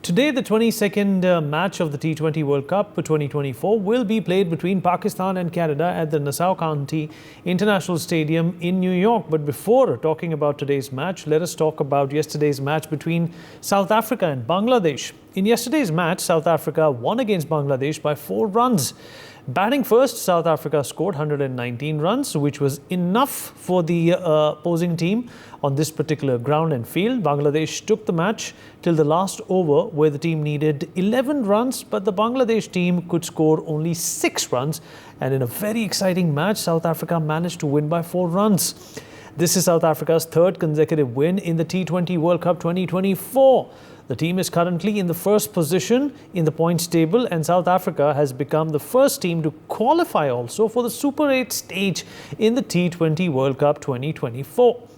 Today, the 22nd match of the T20 World Cup 2024 will be played between Pakistan and Canada at the Nassau County International Stadium in New York. But before talking about today's match, let us talk about yesterday's match between South Africa and Bangladesh. In yesterday's match, South Africa won against Bangladesh by 4 runs. Batting first, South Africa scored 119 runs, which was enough for the opposing team on this particular ground and field. Bangladesh took the match till the last over, where the team needed 11 runs, but the Bangladesh team could score only 6 runs. And in a very exciting match, South Africa managed to win by 4 runs. This is South Africa's 3rd consecutive win in the T20 World Cup 2024. The team is currently in the first position in the points table, and South Africa has become the first team to qualify also for the Super 8 stage in the T20 World Cup 2024.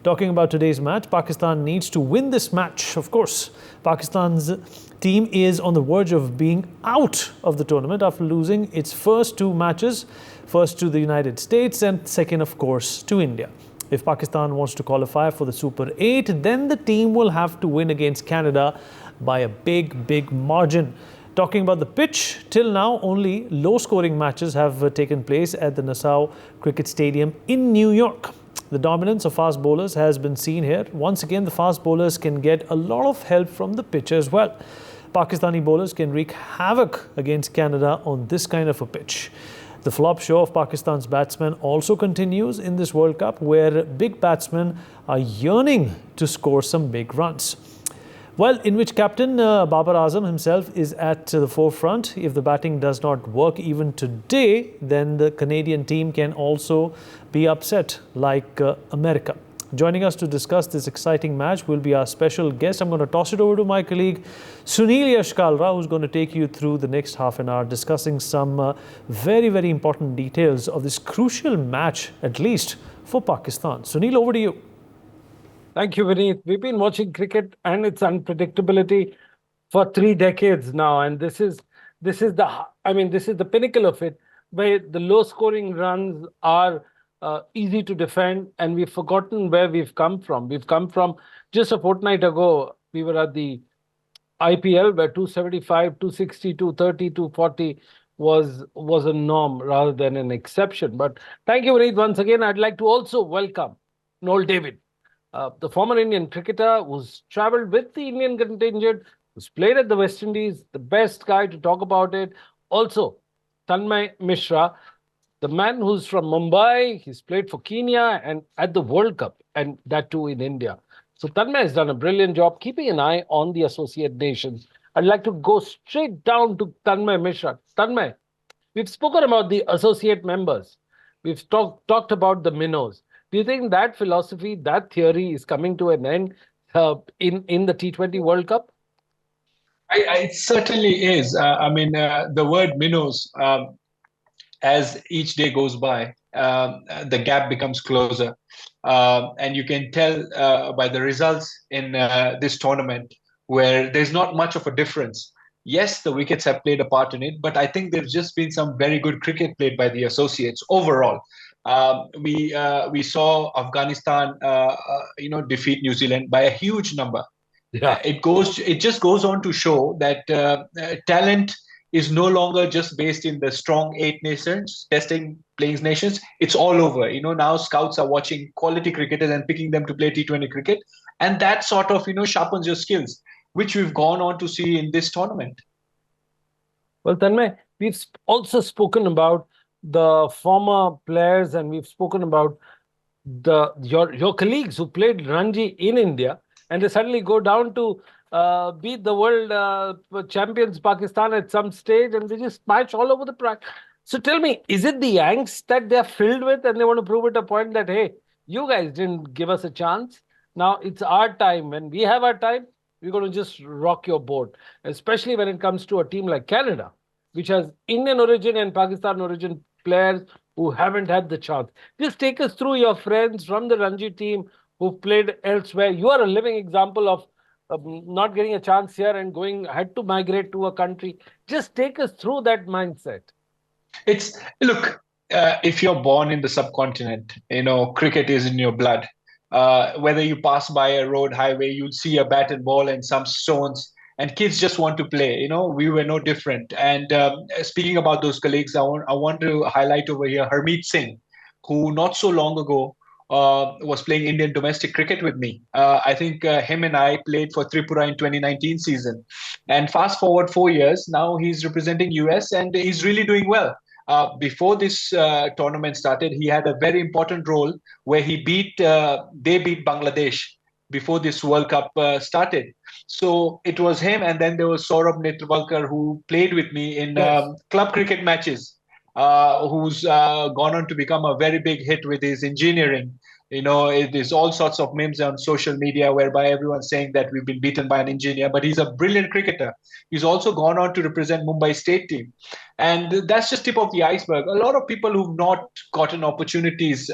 Talking about today's match, Pakistan needs to win this match. Of course, Pakistan's team is on the verge of being out of the tournament after losing its first 2 matches, first to the United States and second, of course, to India. If Pakistan wants to qualify for the Super 8, then the team will have to win against Canada by a big margin. Talking about the pitch, till now only low-scoring matches have taken place at the Nassau Cricket Stadium in New York. The dominance of fast bowlers has been seen here. Once again, the fast bowlers can get a lot of help from the pitch as well. Pakistani bowlers can wreak havoc against Canada on this kind of a pitch. The flop show of Pakistan's batsmen also continues in this World Cup, where big batsmen are yearning to score some big runs. Well, in which captain Babar Azam himself is at the forefront. If the batting does not work even today, then the Canadian team can also be upset like America. Joining us to discuss this exciting match will be our special guest. I'm going to toss it over to my colleague Sunil Yashkalra, who's going to take you through the next half an hour discussing some very important details of this crucial match, at least for Pakistan. Sunil, over to you. Thank you, Vineet. We've been watching cricket and its unpredictability for 3 decades now, and this is the pinnacle of it, where the low-scoring runs are easy to defend, and we've forgotten where we've come from. We've come from just a fortnight ago. We were at the IPL where 275, 260, 230, 240 was a norm rather than an exception. But thank you, Vineet. Once again, I'd like to also welcome Noel David, the former Indian cricketer who's travelled with the Indian contingent, who's played at the West Indies, the best guy to talk about it. Also, Tanmay Mishra, the man who's from Mumbai. He's played for Kenya and at the World Cup, and that too in India. So Tanmay has done a brilliant job keeping an eye on the associate nations. I'd like to go straight down to Tanmay Mishra. Tanmay, we've spoken about the associate members. We've talked about the minnows. Do you think that philosophy, that theory is coming to an end in the T20 World Cup? It certainly is. The word minnows, as each day goes by, the gap becomes closer. And you can tell by the results in this tournament, where there's not much of a difference. Yes, the wickets have played a part in it, but I think there's just been some very good cricket played by the associates overall. We saw Afghanistan, defeat New Zealand by a huge number. Yeah. It just goes on to show that talent is no longer just based in the strong 8 nations, testing playing nations. It's all over. Now scouts are watching quality cricketers and picking them to play T20 cricket. And that sort of, sharpens your skills, which we've gone on to see in this tournament. Well, Tanmay, we've also spoken about the former players, and we've spoken about your colleagues who played Ranji in India, and they suddenly go down to beat the world champions Pakistan at some stage, and they just smash all over the track. So tell me, is it the angst that they're filled with, and they want to prove at a point that, hey, you guys didn't give us a chance. Now it's our time. When we have our time, we're going to just rock your boat, especially when it comes to a team like Canada, which has Indian origin and Pakistan origin players who haven't had the chance. Just take us through your friends from the Ranji team who've played elsewhere. You are a living example of not getting a chance here and had to migrate to a country. Just take us through that mindset. If you're born in the subcontinent, cricket is in your blood. Whether you pass by a road highway, you'll see a bat and ball and some stones. and kids just want to play. We were no different. And speaking about those colleagues, I want to highlight over here Harmeet Singh, who not so long ago was playing Indian domestic cricket with me. I think him and I played for Tripura in 2019 season. And fast forward 4 years, now he's representing US and he's really doing well. Before this tournament started, he had a very important role where they beat Bangladesh before this World Cup started. So it was him, and then there was Saurabh Netravalkar, who played with me in Yes. club cricket matches, who's gone on to become a very big hit with his engineering. It is all sorts of memes on social media whereby everyone's saying that we've been beaten by an engineer, but he's a brilliant cricketer. He's also gone on to represent Mumbai State team. And that's just tip of the iceberg. A lot of people who've not gotten opportunities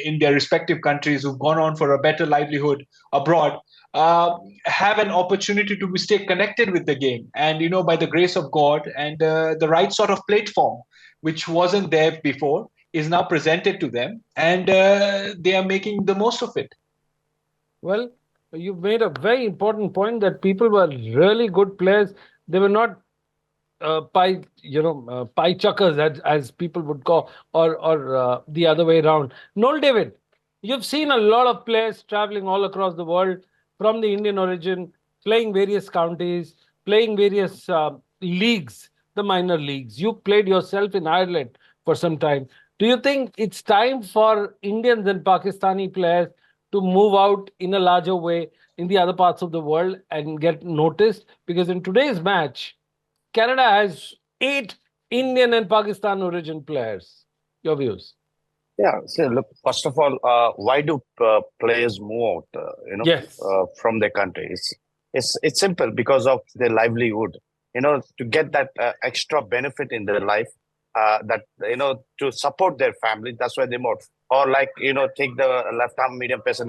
in their respective countries, who've gone on for a better livelihood abroad, have an opportunity to stay connected with the game. And, by the grace of God and the right sort of platform, which wasn't there before, is now presented to them, and they are making the most of it. Well, you've made a very important point that people were really good players. They were not pie chuckers, as people would call, or the other way around. Noel David, you've seen a lot of players traveling all across the world from the Indian origin, playing various counties, playing various leagues, the minor leagues. You played yourself in Ireland for some time. Do you think it's time for Indians and Pakistani players to move out in a larger way in the other parts of the world and get noticed? Because in today's match, Canada has 8 Indian and Pakistan origin players. Your views? Yeah. So look, first of all, why do players move out? Yes. From their country? It's simple, because of their livelihood. To get that extra benefit in their life, that to support their family. That's why they move. Or like take the left-arm medium pacer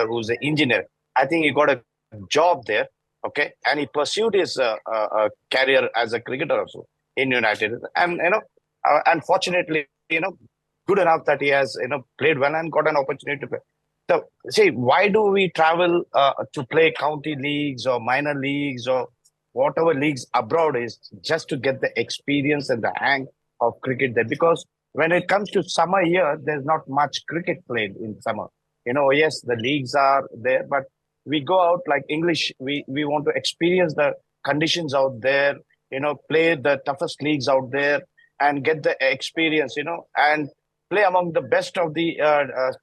who's an engineer. I think he got a job there. Okay, and he pursued his career as a cricketer also in United, and unfortunately, good enough that he has played well and got an opportunity to play. So, see, why do we travel to play county leagues or minor leagues or whatever leagues abroad, is just to get the experience and the hang of cricket there? Because when it comes to summer here, there's not much cricket played in summer. Yes, the leagues are there, but we go out like English. We want to experience the conditions out there, play the toughest leagues out there and get the experience, and play among the best of the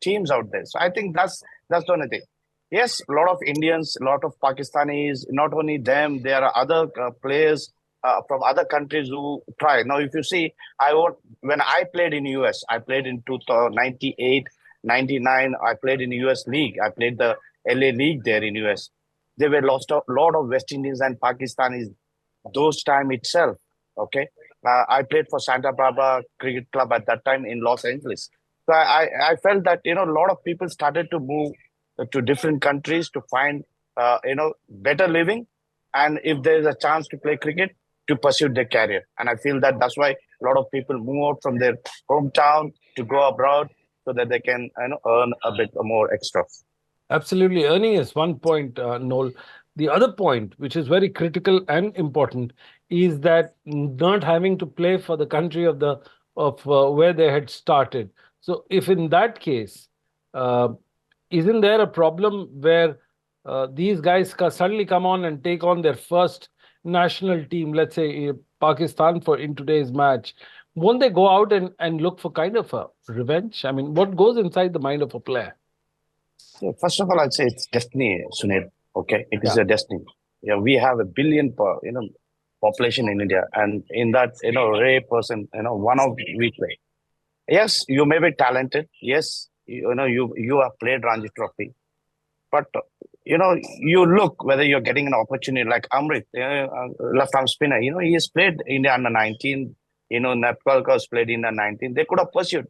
teams out there. So I think that's the only thing. Yes, a lot of Indians, a lot of Pakistanis, not only them, there are other players from other countries who try. Now, if you see, when I played in US, I played in 98, 99, I played in US League. I played the LA League there in US. There were lost a lot of West Indians and Pakistanis those time itself. Okay, I played for Santa Barbara Cricket Club at that time in Los Angeles. So I felt that a lot of people started to move to different countries to find better living, and if there is a chance to play cricket, to pursue their career. And I feel that that's why a lot of people move out from their hometown to go abroad so that they can earn a bit more extra. Absolutely. Earning is one point, Noel. The other point, which is very critical and important, is that not having to play for the country of where they had started. So, if in that case, isn't there a problem where these guys suddenly come on and take on their first national team, let's say Pakistan in today's match? Won't they go out and look for kind of a revenge? I mean, what goes inside the mind of a player? So first of all, I'd say it's destiny, Sunil. Okay, it is a destiny. Yeah, we have a billion population in India, and in that rare person, one of we play. Yes, you may be talented. Yes, you have played Ranji Trophy, but you look whether you're getting an opportunity like Amrit, left arm spinner. He has played India under 19. Nepalka has played India 19. They could have pursued.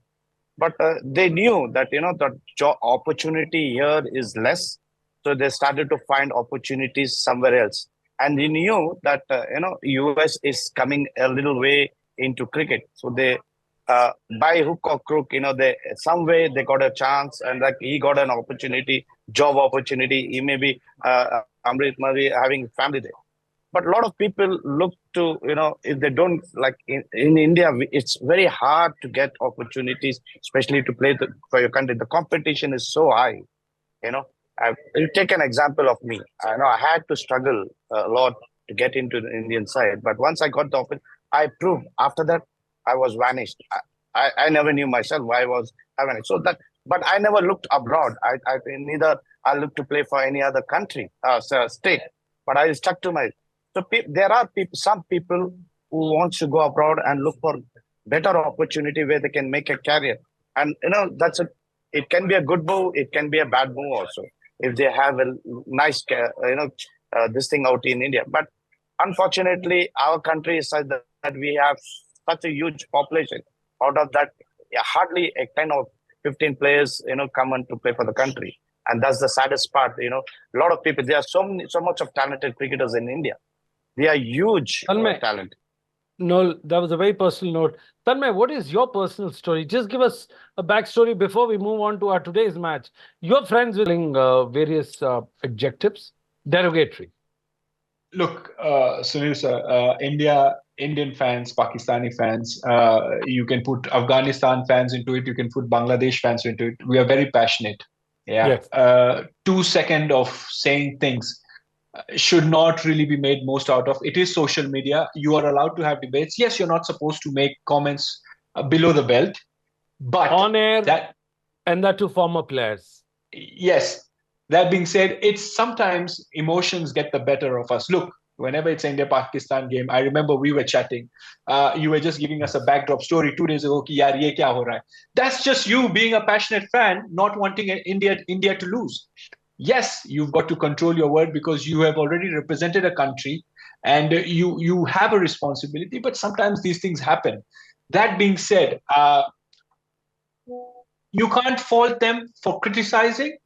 But they knew that, the job opportunity here is less. So they started to find opportunities somewhere else. And they knew that, US is coming a little way into cricket. So they, by hook or crook, some way they got a chance, and like he got an opportunity, job opportunity. He may be, Amrit may be having family there. But a lot of people look to, if they don't, like in India, it's very hard to get opportunities, especially to play for your country. The competition is so high, you know. You take an example of me. I know I had to struggle a lot to get into the Indian side, but once I got the opportunity, I proved. After that, I was vanished. I never knew myself why I was having it. So that, but I never looked abroad. I neither I looked to play for any other country, state, but I stuck to my. So there are some people who wants to go abroad and look for better opportunity where they can make a career, and it can be a good move, it can be a bad move also if they have a nice, this thing out in India. But unfortunately, our country is such that we have such a huge population. Out of that, hardly a 10 or 15 players, come on to play for the country. And that's the saddest part. A lot of people, there are so much of talented cricketers in India. They are huge talent. No, that was a very personal note. Tanmay, what is your personal story? Just give us a backstory before we move on to our today's match. Your friends willing various adjectives, derogatory. Look, Sunil sir, Indian fans, Pakistani fans, you can put Afghanistan fans into it, you can put Bangladesh fans into it. We are very passionate. Yeah. Yes. 2 seconds of saying things should not really be made most out of. It is social media. You are allowed to have debates. Yes, you're not supposed to make comments below the belt, but on air, and that to former players. Yes. That being said, it's sometimes emotions get the better of us. Look, whenever it's an India-Pakistan game, I remember we were chatting. You were just giving us a backdrop story 2 days ago. Ki, yaar, ye kya ho raha hai? That's just you being a passionate fan, not wanting India to lose. Yes, you've got to control your word because you have already represented a country and you have a responsibility, but sometimes these things happen. That being said, you can't fault them for criticizing.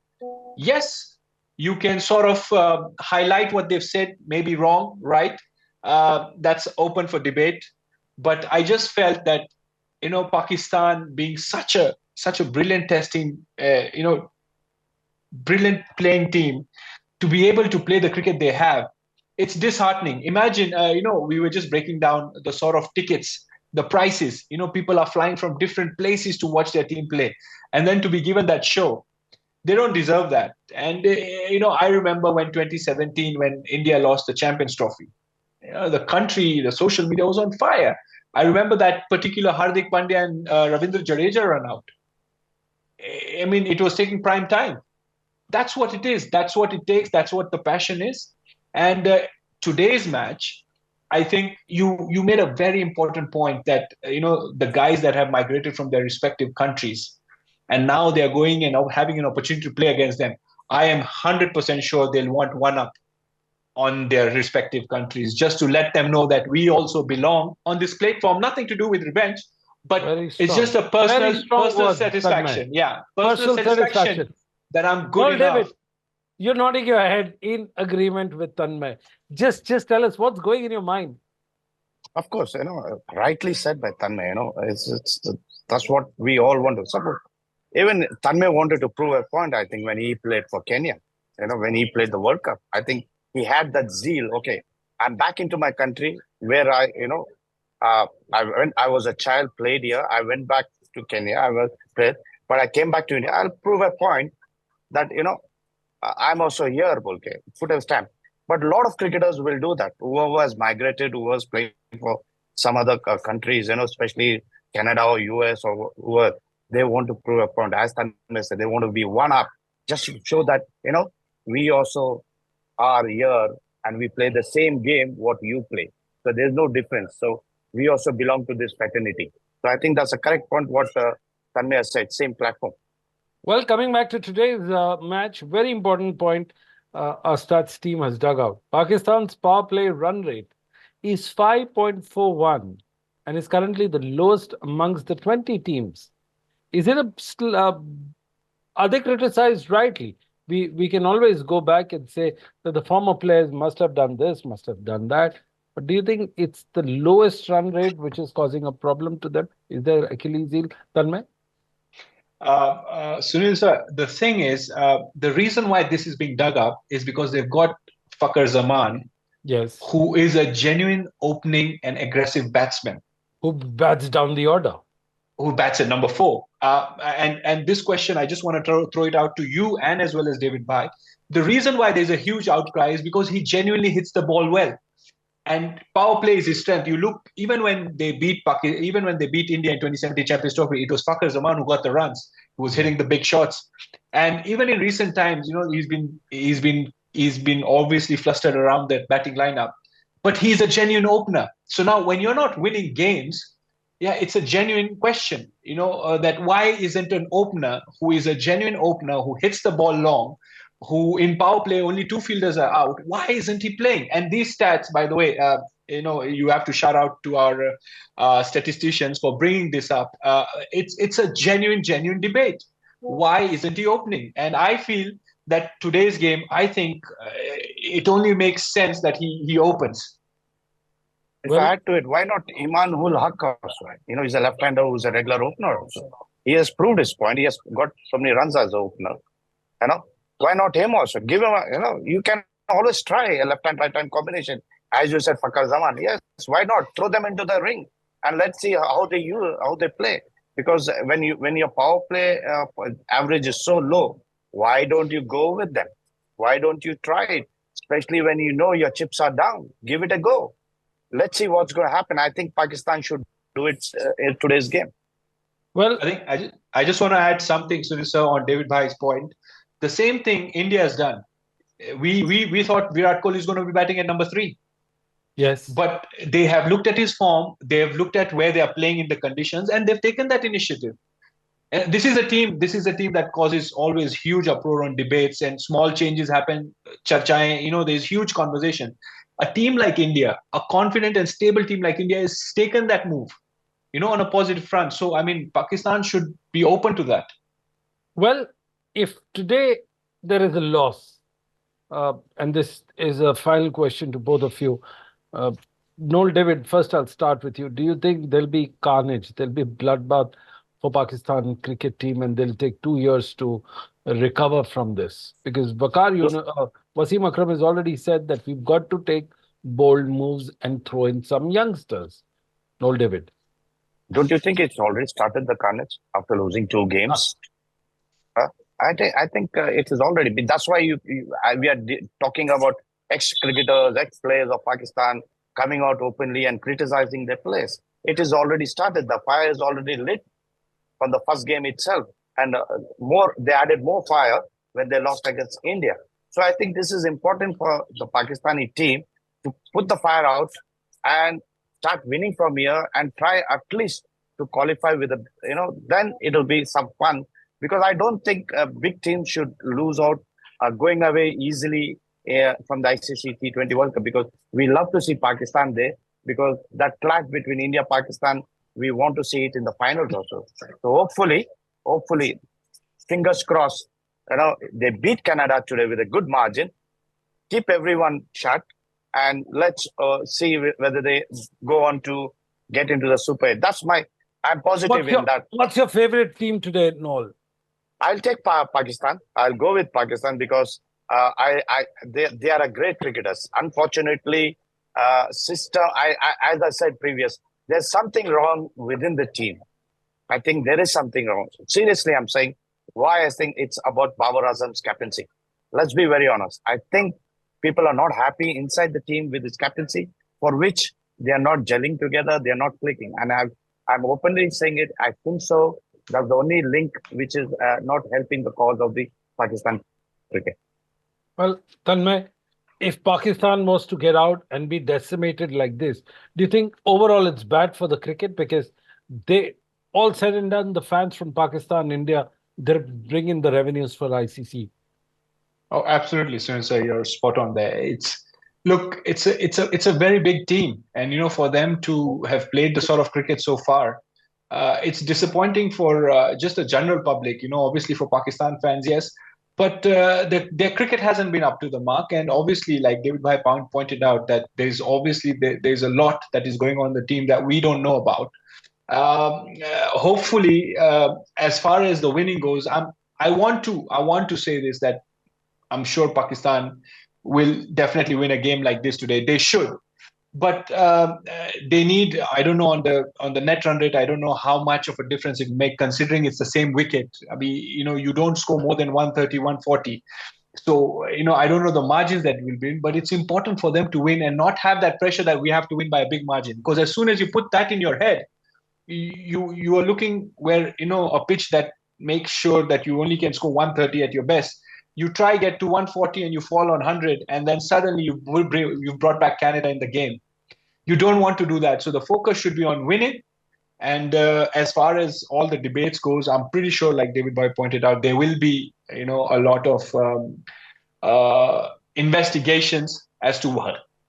Yes, you can sort of highlight what they've said, maybe wrong, right? That's open for debate. But I just felt that, Pakistan being such a brilliant testing, brilliant playing team, to be able to play the cricket they have, it's disheartening. Imagine, we were just breaking down the sort of tickets, the prices. People are flying from different places to watch their team play. And then to be given that show, they don't deserve that. And, I remember when 2017, when India lost the Champions Trophy, the country, the social media was on fire. I remember that particular Hardik Pandya and Ravindra Jadeja run out. I mean, it was taking prime time. That's what it is. That's what it takes. That's what the passion is. And today's match, I think you made a very important point that, the guys that have migrated from their respective countries, and now they're going and having an opportunity to play against them, I am 100% sure they'll want one up on their respective countries, just to let them know that we also belong on this platform. Nothing to do with revenge, but it's just a personal satisfaction. Yeah, personal satisfaction that I'm good enough. David, you're nodding your head in agreement with Tanmay. Just tell us what's going in your mind. Of course, rightly said by Tanmay. That's what we all want to support. Even Tanmay wanted to prove a point, I think, when he played for Kenya, when he played the World Cup. I think he had that zeal. Okay, I'm back into my country where I was a child, played here. I went back to Kenya, but I came back to India. I'll prove a point that, I'm also here, okay, put a stamp. But a lot of cricketers will do that. Whoever has migrated, who was playing for some other countries, especially Canada or US or whoever, they want to prove a point. As Tanmay said, they want to be one up, just to show that, we also are here and we play the same game what you play. So there's no difference. So we also belong to this fraternity. So I think that's a correct point what Tanmay has said, same platform. Well, coming back to today's match, very important point our stats team has dug out. Pakistan's power play run rate is 5.41 and is currently the lowest amongst the 20 teams. Is it are they criticized rightly? We can always go back and say that the former players must have done this, must have done that. But do you think it's the lowest run rate which is causing a problem to them? Is there Achilles heel, Tanmay? Sunil sir, the thing is, the reason why this is being dug up is because they've got Fakhar Zaman, Yes. who is a genuine opening and aggressive batsman, Who bats down the order? who bats at number 4. And this question, I just want to throw it out to you and as well as David Bhai. The reason why there's a huge outcry is because he genuinely hits the ball well. And power play is his strength. You look, even when they beat India in 2017 Champions Trophy, it was Fakhar Zaman who got the runs, who was hitting the big shots. And even in recent times, he's been obviously flustered around that batting lineup. But he's a genuine opener. So now, when you're not winning games, yeah, it's a genuine question. That why isn't an opener who is a genuine opener who hits the ball long, who in power play only 2 fielders are out, why isn't he playing? And these stats, by the way, you have to shout out to our statisticians for bringing this up. It's a genuine debate. Why isn't he opening? And I feel that today's game, I think it only makes sense that he opens. If I add to it, why not Imanul Haq also? He's a left-hander who's a regular opener also. He has proved his point. He has got so many runs as an opener. Why not him also? Give him you can always try a left-hand, right-hand combination. As you said, Fakhar Zaman. Yes, why not? Throw them into the ring and let's see how they play. Because when your power play average is so low, why don't you go with them? Why don't you try it? Especially when you know your chips are down. Give it a go. Let's see what's going to happen. I think Pakistan should do it in today's game. Well, I just want to add something, Sunil sir, on David Bhai's point. The same thing India has done. We thought Virat Kohli is going to be batting at number 3. Yes. But they have looked at his form, they have looked at where they are playing in the conditions, and they've taken that initiative. And this is a team that causes always huge uproar on debates, and small changes happen. Charchaएं, there's huge conversation. A team like India, a confident and stable team like India, has taken that move, on a positive front. So, Pakistan should be open to that. Well, if today there is a loss, and this is a final question to both of you, Noel, David, first I'll start with you. Do you think there'll be carnage, there'll be bloodbath for Pakistan cricket team, and they'll take 2 years to recover from this? Because Wasim Akram has already said that we've got to take bold moves and throw in some youngsters. Noel, David. Don't you think it's already started, the carnage, after losing 2 games? I think it has already been. That's why we are talking about ex-cricketers, ex-players of Pakistan coming out openly and criticizing their players. It is already started. The fire is already lit from the first game itself. And they added more fire when they lost against India. So I think this is important for the Pakistani team to put the fire out and start winning from here and try at least to qualify with then it'll be some fun. Because I don't think a big team should lose out going away easily from the ICC T20 World Cup, because we love to see Pakistan there, because that clash between India and Pakistan, we want to see it in the finals also. So hopefully, fingers crossed, they beat Canada today with a good margin, keep everyone shut, and let's see whether they go on to get into the Super 8. I'm positive in that. What's your favorite team today, Noel? I'll take Pakistan. I'll go with Pakistan because they are a great cricketers. Unfortunately, as I said previous, there's something wrong within the team. I think there is something wrong. Seriously, I'm saying why I think it's about Babar Azam's captaincy. Let's be very honest. I think people are not happy inside the team with his captaincy, for which they are not gelling together. They are not clicking. And I'm openly saying it. I think so. That's the only link which is not helping the cause of the Pakistan cricket. Well, Tanmay, if Pakistan was to get out and be decimated like this, do you think overall it's bad for the cricket? Because they, all said and done, the fans from Pakistan, India, they're bringing the revenues for ICC. Oh, absolutely, sir. You're spot on there. It's a very big team, and for them to have played the sort of cricket so far, it's disappointing for just the general public. Obviously for Pakistan fans, yes, but their cricket hasn't been up to the mark. And obviously, like David Bhai pointed out, that there's a lot that is going on in the team that we don't know about. Hopefully, as far as the winning goes, I want to say this, that I'm sure Pakistan will definitely win a game like this today. They should. But they need, I don't know, on the net run rate, I don't know how much of a difference it make, considering it's the same wicket. I mean, you don't score more than 130, 140. So, I don't know the margins that will win, but it's important for them to win and not have that pressure that we have to win by a big margin. Because as soon as you put that in your head, you are looking where, a pitch that makes sure that you only can score 130 at your best. You try get to 140 and you fall on 100, and then suddenly you've brought back Canada in the game. You don't want to do that. So the focus should be on winning. And as far as all the debates goes, I'm pretty sure, like David Boy pointed out, there will be, a lot of investigations as to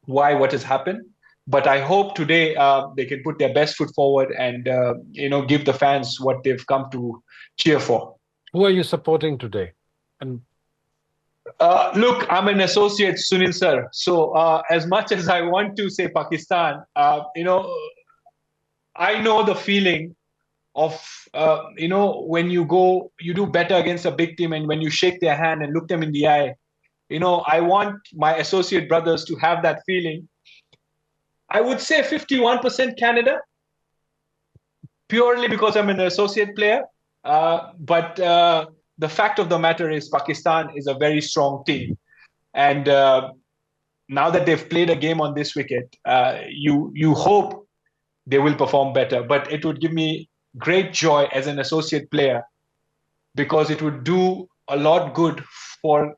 why what has happened. But I hope today they can put their best foot forward and, give the fans what they've come to cheer for. Who are you supporting today? And look, I'm an associate, Sunil sir. So as much as I want to say Pakistan, I know the feeling of, when you do better against a big team, and when you shake their hand and look them in the eye, I want my associate brothers to have that feeling. I would say 51% Canada, purely because I'm an associate player. But the fact of the matter is Pakistan is a very strong team. And now that they've played a game on this wicket, you hope they will perform better. But it would give me great joy as an associate player, because it would do a lot good for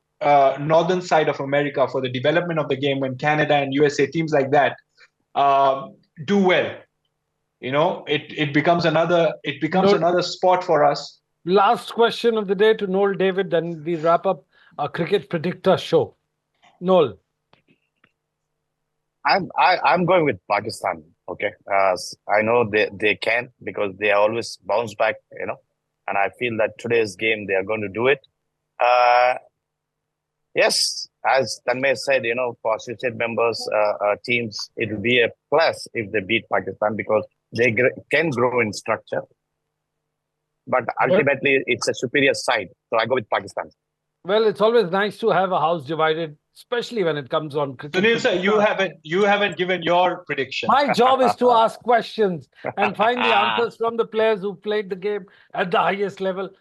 northern side of America, for the development of the game, when Canada and USA, teams like that, do well. It becomes another sport for us. last question of the day to Noel David, then we wrap up our Cricket Predicta show. Noel. I'm going with Pakistan. Okay, I know they can, because they always bounce back. And I feel that today's game they are going to do it. Yes, as Tanmay said, for associate members, teams, it will be a plus if they beat Pakistan, because they can grow in structure. But ultimately, it's a superior side. So I go with Pakistan. Well, it's always nice to have a house divided, especially when it comes on cricket. Sunil sir, you haven't given your prediction. My job is to ask questions and find the answers from the players who played the game at the highest level.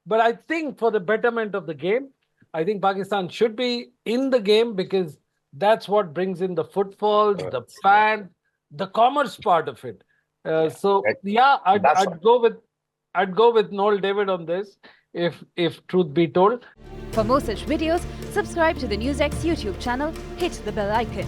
But I think for the betterment of the game, I think Pakistan should be in the game, because that's what brings in the footfalls, the fan, the commerce part of it. So yeah, I'd go with Noel David on this, if truth be told. For more such videos, subscribe to the NewsX YouTube channel, hit the bell icon.